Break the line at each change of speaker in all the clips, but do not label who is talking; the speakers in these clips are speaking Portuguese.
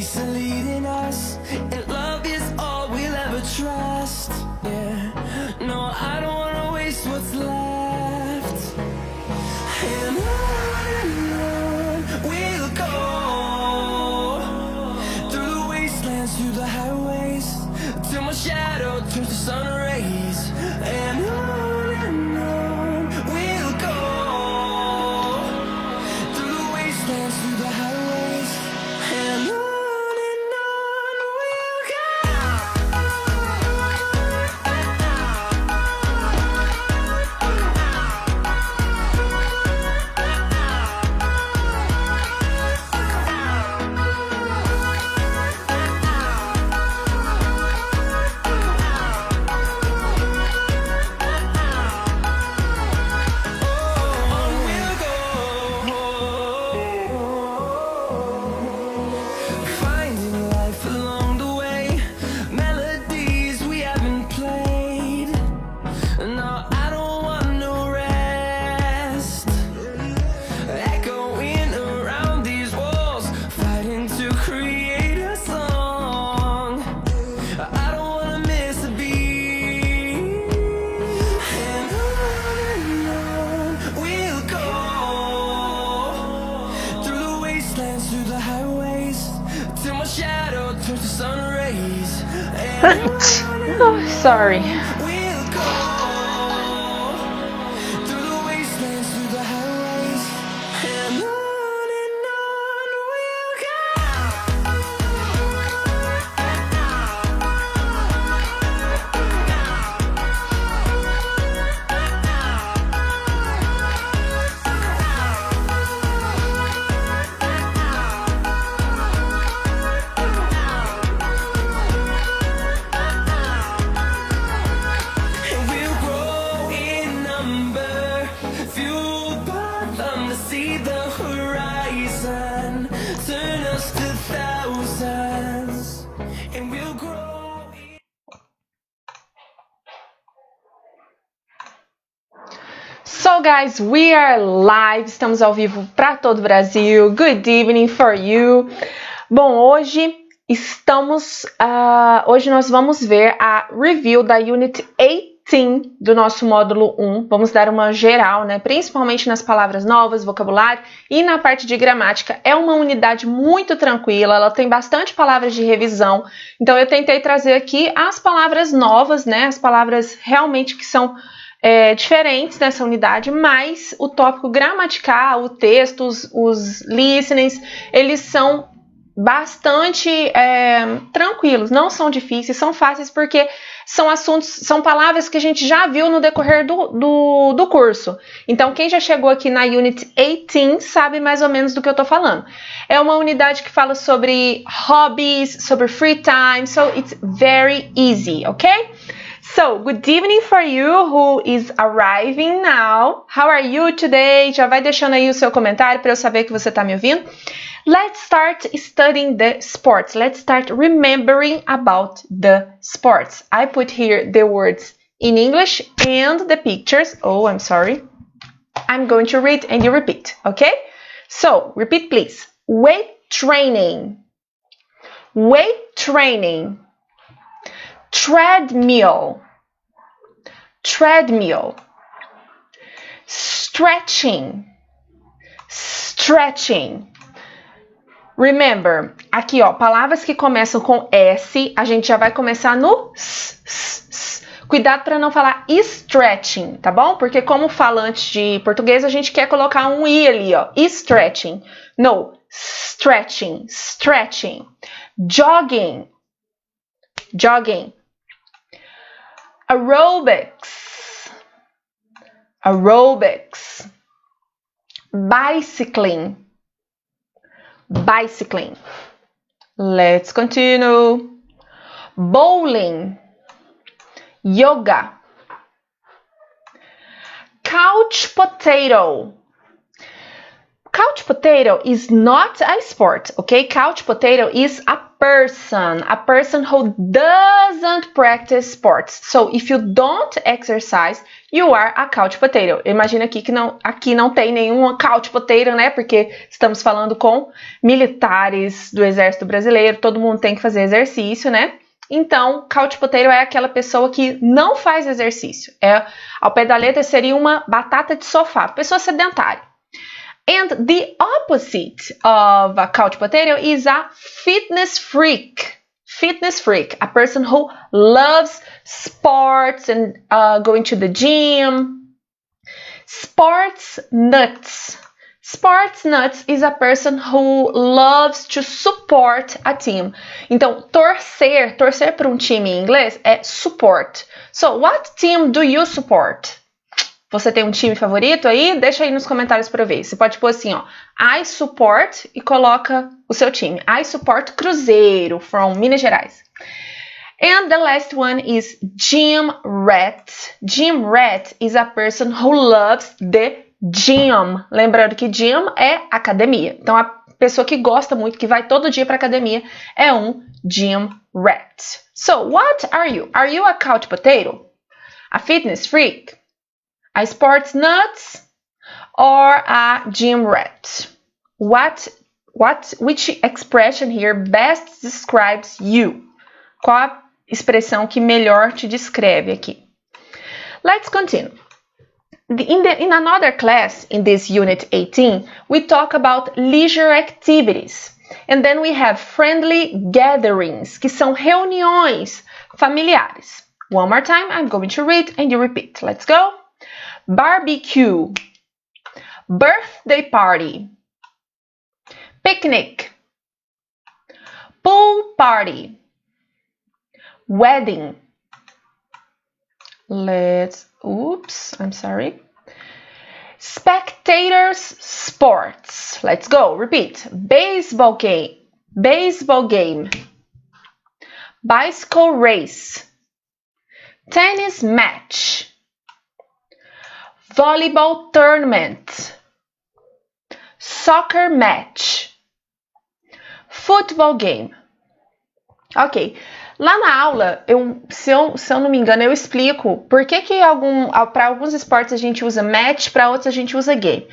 Peace is leading us, and love is all we'll ever trust. Yeah, no, I don't wanna waste what's left. And on we'll go, through the wastelands, through the highways, till my shadow turns to sun rays. And on we'll go, through the wastelands, through the highways, and on we'll go. Finding life along the way, melodies we haven't played. No, I don't want no rest. Echoing around these walls, fighting to create a song. I don't wanna miss a beat. And on we'll go, through the wastelands, through the highways, till my shadow turns to sun rays. And
Oh, sorry.
we'll go, through the wastelands, through the highways, and on we'll go. And we'll grow in number, fueled by them to see the horizon, turn us to thousands, and we'll grow in...
So guys, we are live, estamos ao vivo para todo o Brasil. Good evening for you. Bom, hoje nós vamos ver a review da Unit 18 do nosso módulo 1. Vamos dar uma geral, né? Principalmente nas palavras novas, vocabulário e na parte de gramática. É uma unidade muito tranquila, ela tem bastante palavras de revisão. Então eu tentei trazer aqui as palavras novas, né? As palavras realmente que são diferentes nessa unidade, mas o tópico gramatical, o texto, os listenings, eles são bastante tranquilos, não são difíceis, são fáceis porque são assuntos, são palavras que a gente já viu no decorrer do curso. Então, quem já chegou aqui na Unit 18 sabe mais ou menos do que eu tô falando. É uma unidade que fala sobre hobbies, sobre free time, so it's very easy, ok? So, good evening for you who is arriving now. How are you today? Já vai deixando aí o seu comentário para eu saber que você está me ouvindo. Let's start studying the sports. Let's start remembering about the sports. I put here the words in English and the pictures. Oh, I'm sorry. I'm going to read and you repeat, okay? So, repeat please. Weight training. Weight training. Treadmill. Treadmill. Stretching. Stretching. Remember, aqui ó, palavras que começam com S, a gente já vai começar no s. Cuidado para não falar stretching, tá bom? Porque como falante de português, a gente quer colocar um i ali, ó. Stretching. No, stretching, stretching. Jogging. Jogging. Aerobics. Aerobics. Bicycling. Bicycling. Let's continue. Bowling. Yoga. Couch potato. couch potato is not a sport, okay? Couch potato is a person who doesn't practice sports. So if you don't exercise, you are a couch potato. Imagina aqui que aqui não tem nenhuma couch potato, né? Porque estamos falando com militares do Exército Brasileiro, todo mundo tem que fazer exercício, né? Então, couch potato é aquela pessoa que não faz exercício. Ao pé da letra seria uma batata de sofá, pessoa sedentária. And the opposite of a couch potato is a fitness freak. Fitness freak, a person who loves sports and going to the gym. Sports nuts. Sports nuts is a person who loves to support a team. Então, torcer para um time em inglês é support. So, what team do you support? Você tem um time favorito aí? Deixa aí nos comentários para eu ver. Você pode pôr assim, ó, I support e coloca o seu time. I support Cruzeiro from Minas Gerais. And the last one is gym rat. Gym rat is a person who loves the gym. Lembrando que gym é academia. Então, a pessoa que gosta muito, que vai todo dia para academia, é um gym rat. So, what are you? Are you a couch potato? A fitness freak? A sports nuts? Or a gym rat? Which expression here best describes you? Qual a expressão que melhor te descreve aqui? Let's continue. In another class, in this unit 18, we talk about leisure activities. And then we have friendly gatherings, que são reuniões familiares. One more time, I'm going to read and you repeat. Let's go. Barbecue. Birthday party. Picnic. Pool party. Wedding. Spectators sports. Let's go. Repeat. Baseball game. Bicycle race. Tennis match. Volleyball tournament. Soccer match. Football game. Ok. Lá na aula, se eu não me engano, eu explico por que para alguns esportes a gente usa match, para outros a gente usa game.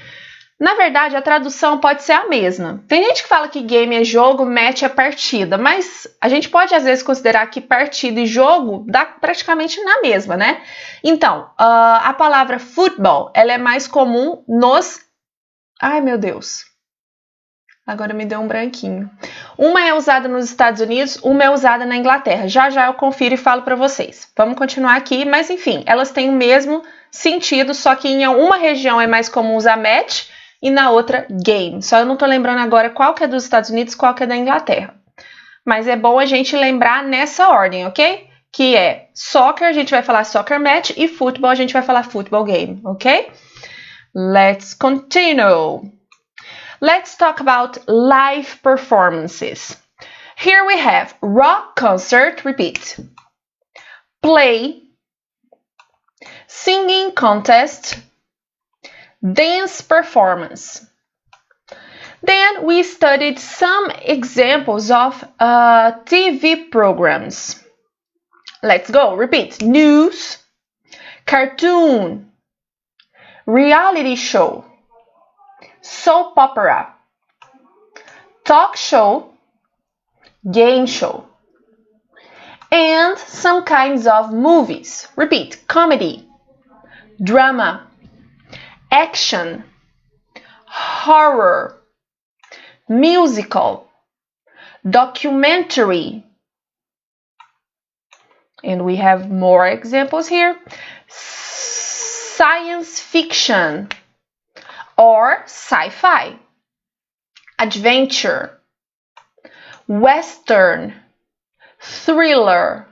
Na verdade, a tradução pode ser a mesma. Tem gente que fala que game é jogo, match é partida, mas a gente pode às vezes considerar que partida e jogo dá praticamente na mesma, né? Então, a palavra football, ela é mais comum nos... Ai, meu Deus. Agora me deu um branquinho. Uma é usada nos Estados Unidos, uma é usada na Inglaterra. Já eu confiro e falo para vocês. Vamos continuar aqui, mas enfim, elas têm o mesmo sentido, só que em uma região é mais comum usar match e na outra game. Só eu não tô lembrando agora qual que é dos Estados Unidos, qual que é da Inglaterra. Mas é bom a gente lembrar nessa ordem, ok? Que é soccer, a gente vai falar soccer match, e futebol, a gente vai falar football game, ok? Let's continue. Let's talk about live performances. Here we have rock concert, repeat. Play, singing contest, dance performance. Then we studied some examples of TV programs. Let's go, repeat. News, cartoon, reality show, soap opera, talk show, game show, and some kinds of movies. Repeat. Comedy, drama, action, horror, musical, documentary, and we have more examples here. Science fiction or sci-fi, adventure, western, thriller,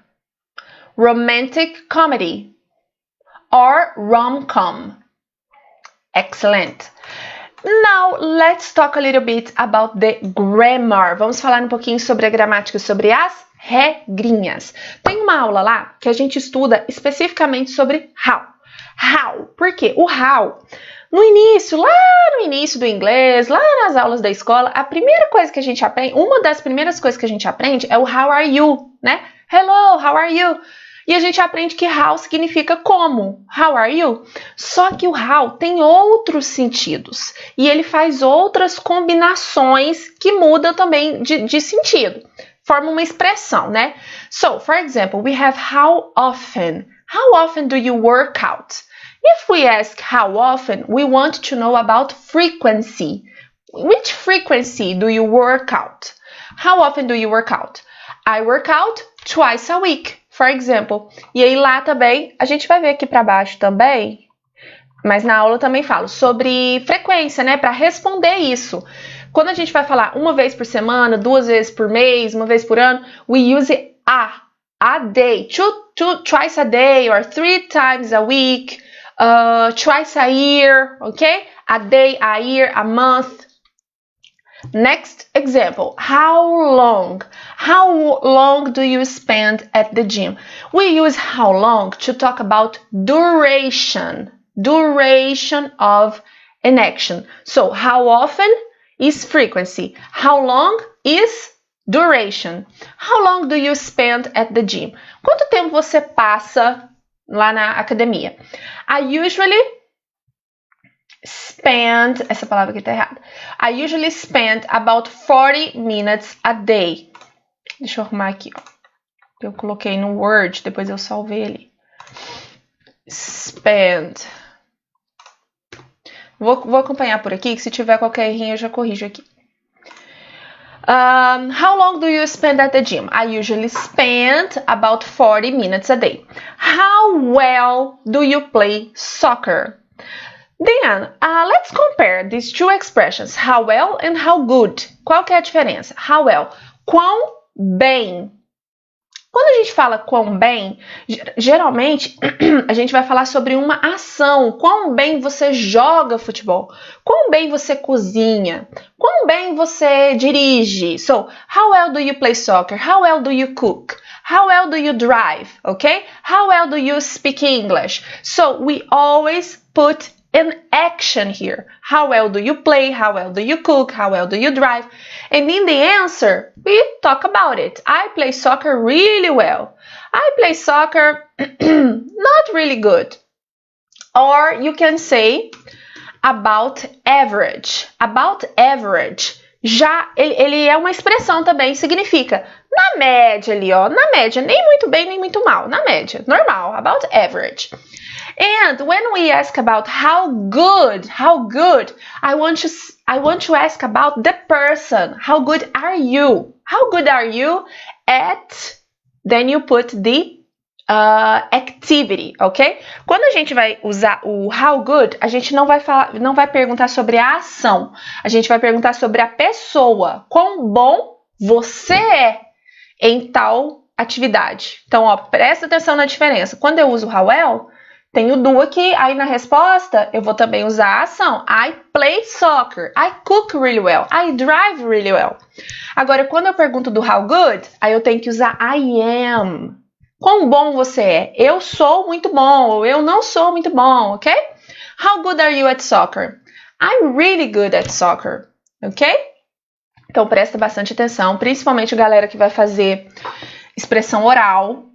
romantic comedy, or rom-com. Excellent. Now, let's talk a little bit about the grammar. Vamos falar um pouquinho sobre a gramática, sobre as regrinhas. Tem uma aula lá que a gente estuda especificamente sobre how. How. Por quê? O how, no início, lá no início do inglês, lá nas aulas da escola, a primeira coisa que a gente aprende, uma das primeiras coisas que a gente aprende é o how are you, né? Hello, how are you? E a gente aprende que how significa como. How are you? Só que o how tem outros sentidos. E ele faz outras combinações que mudam também de sentido. Forma uma expressão, né? So, for example, we have how often. How often do you work out? If we ask how often, we want to know about frequency. Which frequency do you work out? How often do you work out? I work out twice a week, for example. E aí lá também, a gente vai ver aqui para baixo também, mas na aula também falo sobre frequência, né? Para responder isso. Quando a gente vai falar uma vez por semana, 2 vezes por mês, uma vez por ano, we use a day, twice a day, or 3 times a week, twice a year, okay? A day, a year, a month. Next example, how long? How long do you spend at the gym? We use how long to talk about duration of an action. So, how often is frequency. How long is duration. How long do you spend at the gym? Quanto tempo você passa lá na academia? I usually spend, essa palavra aqui tá errada. I usually spend about 40 minutes a day. Deixa eu arrumar aqui, ó. Eu coloquei no Word, depois eu salvei ele. Spend. Vou acompanhar por aqui, que se tiver qualquer errinho eu já corrijo aqui. How long do you spend at the gym? I usually spend about 40 minutes a day. How well do you play soccer? Then, let's compare these two expressions, how well and how good. Qual que é a diferença? How well, quão bem. Quando a gente fala quão bem, geralmente a gente vai falar sobre uma ação. Quão bem você joga futebol. Quão bem você cozinha. Quão bem você dirige. So, how well do you play soccer? How well do you cook? How well do you drive? Okay? How well do you speak English? So, we always put an action here. How well do you play? How well do you cook? How well do you drive? And in the answer, we talk about it. I play soccer really well. I play soccer not really good. Or you can say about average. About average. Já ele é uma expressão também, significa na média ali, ó, na média, nem muito bem, nem muito mal, na média, normal, about average. And when we ask about how good, I want to ask about the person. How good are you? How good are you at? Then you put the activity, ok? Quando a gente vai usar o how good, a gente não vai perguntar sobre a ação. A gente vai perguntar sobre a pessoa. Quão bom você é em tal atividade. Então, ó, presta atenção na diferença. Quando eu uso how well, tem o do aqui, aí na resposta eu vou também usar a ação. I play soccer, I cook really well, I drive really well. Agora, quando eu pergunto do how good, aí eu tenho que usar I am. Quão bom você é? Eu sou muito bom, ou eu não sou muito bom, ok? How good are you at soccer? I'm really good at soccer, ok? Então, presta bastante atenção, principalmente a galera que vai fazer expressão oral.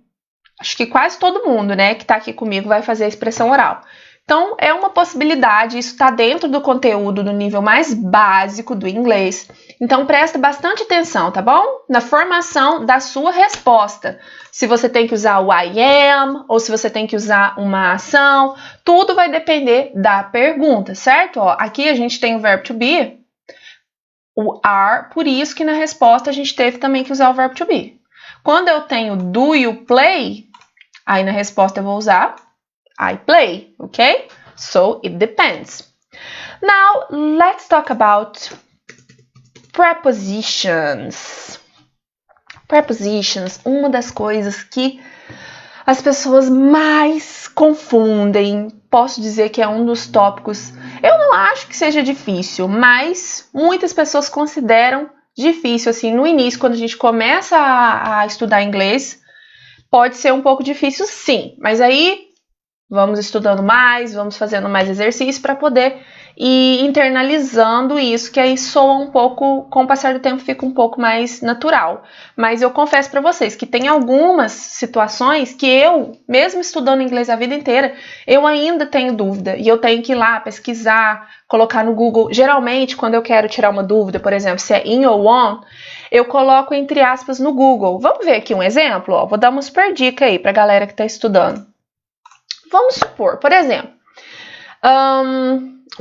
Acho que quase todo mundo, né, que tá aqui comigo vai fazer a expressão oral. Então, é uma possibilidade, isso está dentro do conteúdo do nível mais básico do inglês. Então, presta bastante atenção, tá bom? Na formação da sua resposta. Se você tem que usar o I am, ou se você tem que usar uma ação, tudo vai depender da pergunta, certo? Ó, aqui a gente tem o verbo to be, o are, por isso que na resposta a gente teve também que usar o verbo to be. Quando eu tenho do you play, aí na resposta eu vou usar I play, ok? So, it depends. Now, let's talk about prepositions. Prepositions, uma das coisas que as pessoas mais confundem. Posso dizer que é um dos tópicos. Eu não acho que seja difícil, mas muitas pessoas consideram difícil, assim, no início, quando a gente começa a estudar inglês, pode ser um pouco difícil, sim. Mas aí, Vamos estudando mais, vamos fazendo mais exercício para poder ir internalizando isso, que aí soa um pouco, com o passar do tempo fica um pouco mais natural. Mas eu confesso para vocês que tem algumas situações que eu, mesmo estudando inglês a vida inteira, eu ainda tenho dúvida e eu tenho que ir lá pesquisar, colocar no Google. Geralmente, quando eu quero tirar uma dúvida, por exemplo, se é in ou on, eu coloco entre aspas no Google. Vamos ver aqui um exemplo? Ó, vou dar uma super dica aí para a galera que está estudando. Vamos supor, por exemplo,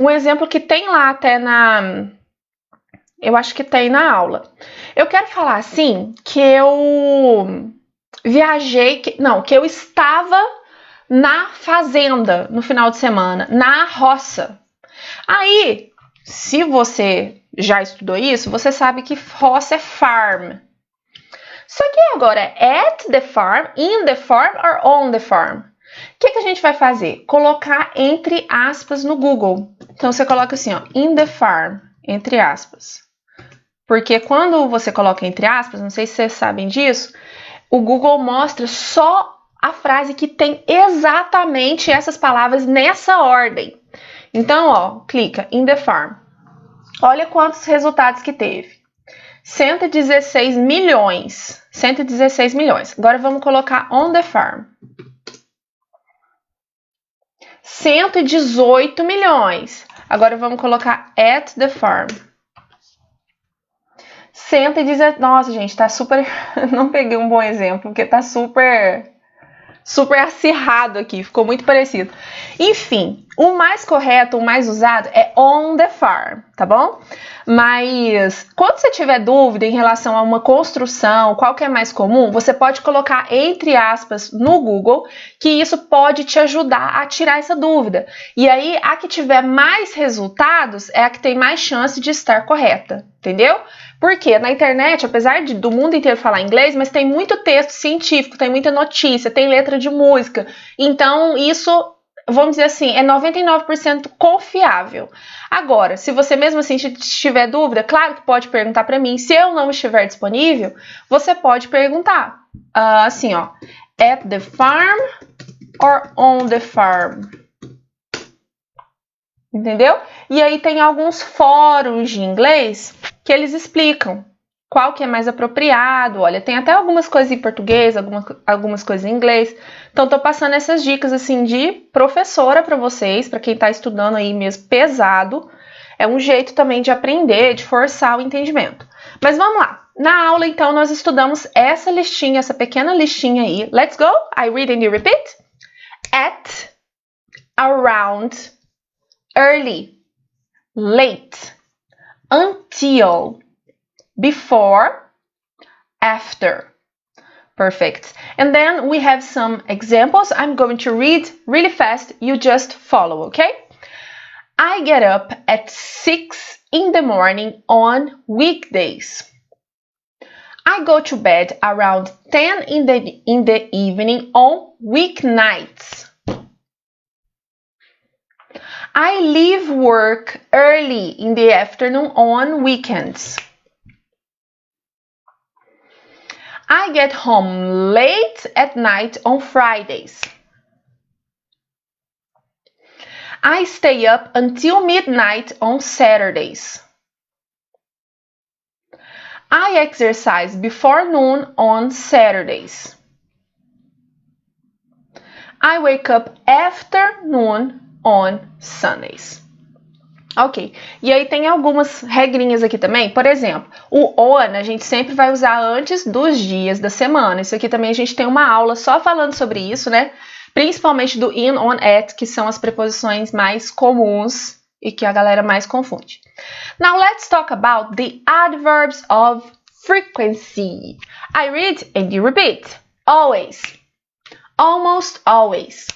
um exemplo que tem lá até eu acho que tem na aula. Eu quero falar assim, que eu viajei, que eu estava na fazenda no final de semana, na roça. Aí, se você já estudou isso, você sabe que roça é farm. Só que agora é at the farm, in the farm or on the farm? O que a gente vai fazer? Colocar entre aspas no Google. Então, você coloca assim, ó, in the farm, entre aspas. Porque quando você coloca entre aspas, não sei se vocês sabem disso, o Google mostra só a frase que tem exatamente essas palavras nessa ordem. Então, ó, clica in the farm. Olha quantos resultados que teve. 116 milhões. 116 milhões. Agora vamos colocar on the farm. 118 milhões. Agora vamos colocar at the farm. 117. Nossa, gente, tá super... Não peguei um bom exemplo, porque tá super acirrado aqui. Ficou muito parecido. Enfim, o mais correto, o mais usado é on the farm, tá bom? Mas quando você tiver dúvida em relação a uma construção, qual que é mais comum, você pode colocar entre aspas no Google, que isso pode te ajudar a tirar essa dúvida. E aí, a que tiver mais resultados é a que tem mais chance de estar correta, entendeu? Porque na internet, apesar do mundo inteiro falar inglês, mas tem muito texto científico, tem muita notícia, tem letra de música. Então, isso, vamos dizer assim, é 99% confiável. Agora, se você mesmo assim tiver dúvida, claro que pode perguntar para mim. Se eu não estiver disponível, você pode perguntar. Assim, ó. At the farm or on the farm? Entendeu? E aí tem alguns fóruns de inglês que eles explicam qual que é mais apropriado. Olha, tem até algumas coisas em português, algumas coisas em inglês. Então, tô passando essas dicas assim de professora para vocês, para quem tá estudando aí mesmo pesado. É um jeito também de aprender, de forçar o entendimento. Mas vamos lá. Na aula, então, nós estudamos essa listinha, essa pequena listinha aí. Let's go! I read and you repeat. At, around, early, late, until, before, after. Perfect. And then we have some examples. I'm going to read really fast. You just follow, okay? I get up at 6 in the morning on weekdays. I go to bed around 10 in the evening on weeknights. I leave work early in the afternoon on weekends. I get home late at night on Fridays. I stay up until midnight on Saturdays. I exercise before noon on Saturdays. I wake up after noon on Sundays. Ok, e aí tem algumas regrinhas aqui também. Por exemplo, o on a gente sempre vai usar antes dos dias da semana. Isso aqui também a gente tem uma aula só falando sobre isso, né? Principalmente do in, on, at, que são as preposições mais comuns e que a galera mais confunde. Now let's talk about the adverbs of frequency. I read and you repeat. Always, almost always,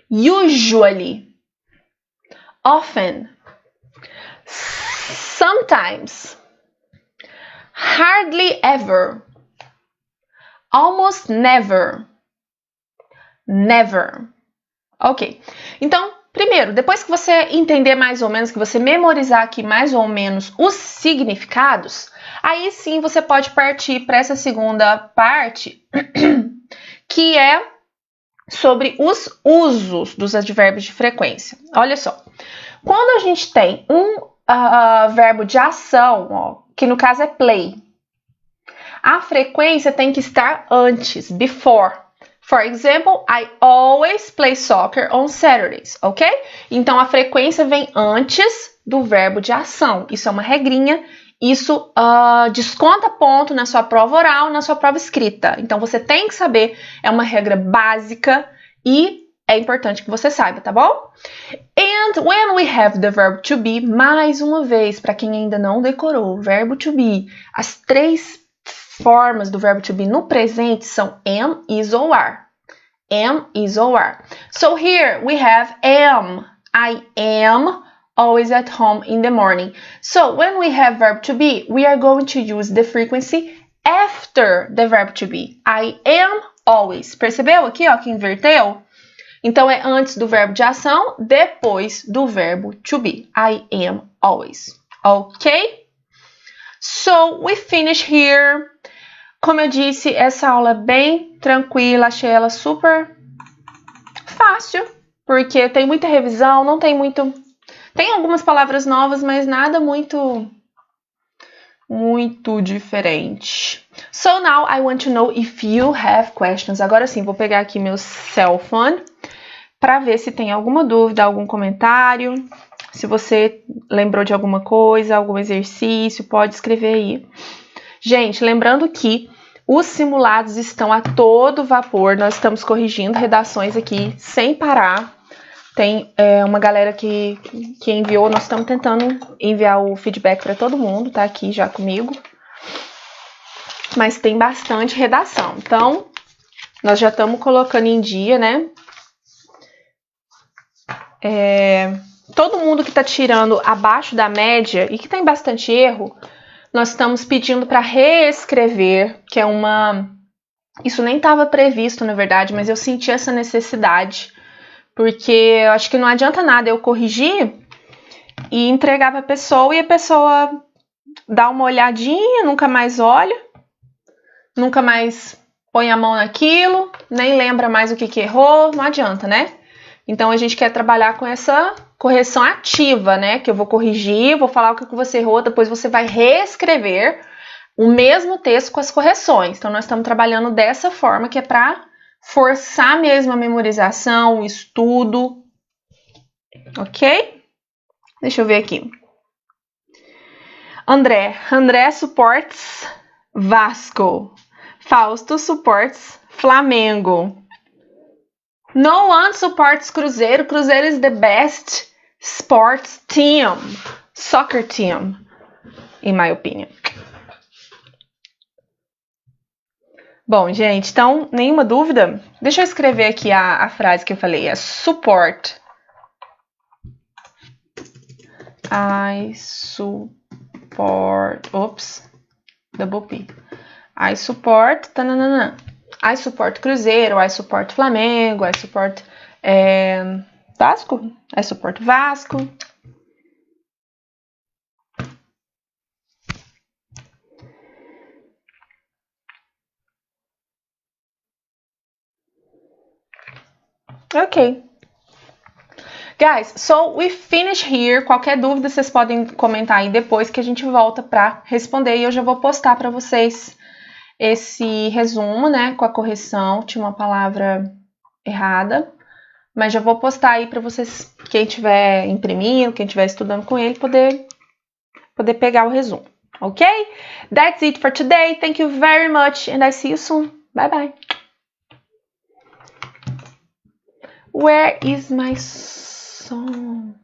usually, often, sometimes, hardly ever, almost never, never. Ok, então, primeiro, depois que você entender mais ou menos, que você memorizar aqui mais ou menos os significados, aí sim você pode partir para essa segunda parte, que é sobre os usos dos advérbios de frequência. Olha só, quando a gente tem um verbo de ação, ó, que no caso é play, a frequência tem que estar antes, before. For example, I always play soccer on Saturdays, ok? Então, a frequência vem antes do verbo de ação. Isso é uma regrinha. Isso desconta ponto na sua prova oral, na sua prova escrita. Então, você tem que saber, é uma regra básica e é importante que você saiba, tá bom? And when we have the verb to be, mais uma vez, para quem ainda não decorou, verbo to be, as 3 formas do verbo to be no presente são am, is ou are. Am, is ou are. So here we have am. I am always at home in the morning. So when we have verb to be, we are going to use the frequency after the verb to be. I am always. Percebeu aqui, ó, que inverteu? Então é antes do verbo de ação, depois do verbo to be. I am always. Ok? So we finish here. Como eu disse, essa aula é bem tranquila, achei ela super fácil, porque tem muita revisão, não tem muito... Tem algumas palavras novas, mas nada muito diferente. So now I want to know if you have questions. Agora sim, vou pegar aqui meu cell phone para ver se tem alguma dúvida, algum comentário. Se você lembrou de alguma coisa, algum exercício, pode escrever aí. Gente, lembrando que os simulados estão a todo vapor, nós estamos corrigindo redações aqui sem parar. Tem uma galera que enviou, nós estamos tentando enviar o feedback para todo mundo, tá aqui já comigo. Mas tem bastante redação, então nós já estamos colocando em dia, né? Todo mundo que está tirando abaixo da média e que tem bastante erro, nós estamos pedindo para reescrever, que é uma... Isso nem estava previsto, na verdade, mas eu senti essa necessidade, porque eu acho que não adianta nada eu corrigir e entregar para a pessoa e a pessoa dá uma olhadinha, nunca mais olha, nunca mais põe a mão naquilo, nem lembra mais o que errou, não adianta, né? Então, a gente quer trabalhar com essa correção ativa, né? Que eu vou corrigir, vou falar o que você errou, depois você vai reescrever o mesmo texto com as correções. Então, nós estamos trabalhando dessa forma, que é para forçar mesmo a memorização, o estudo. Ok? Deixa eu ver aqui. André supports Vasco. Fausto supports Flamengo. No one supports Cruzeiro. Cruzeiro is the best sports team, soccer team, in my opinion. Bom, gente, então, nenhuma dúvida? Deixa eu escrever aqui a frase que eu falei, é support. I support, double P. I support, tananana. I support Cruzeiro, I support Flamengo, I support Vasco, I support Vasco. Ok. Guys, so we finish here. Qualquer dúvida vocês podem comentar aí depois que a gente volta para responder e eu já vou postar para vocês esse resumo, né, com a correção de uma palavra errada, mas já vou postar aí para vocês, quem estiver imprimindo, quem estiver estudando com ele, poder pegar o resumo, ok? That's it for today. Thank you very much and I see you soon. Bye bye. Where is my song?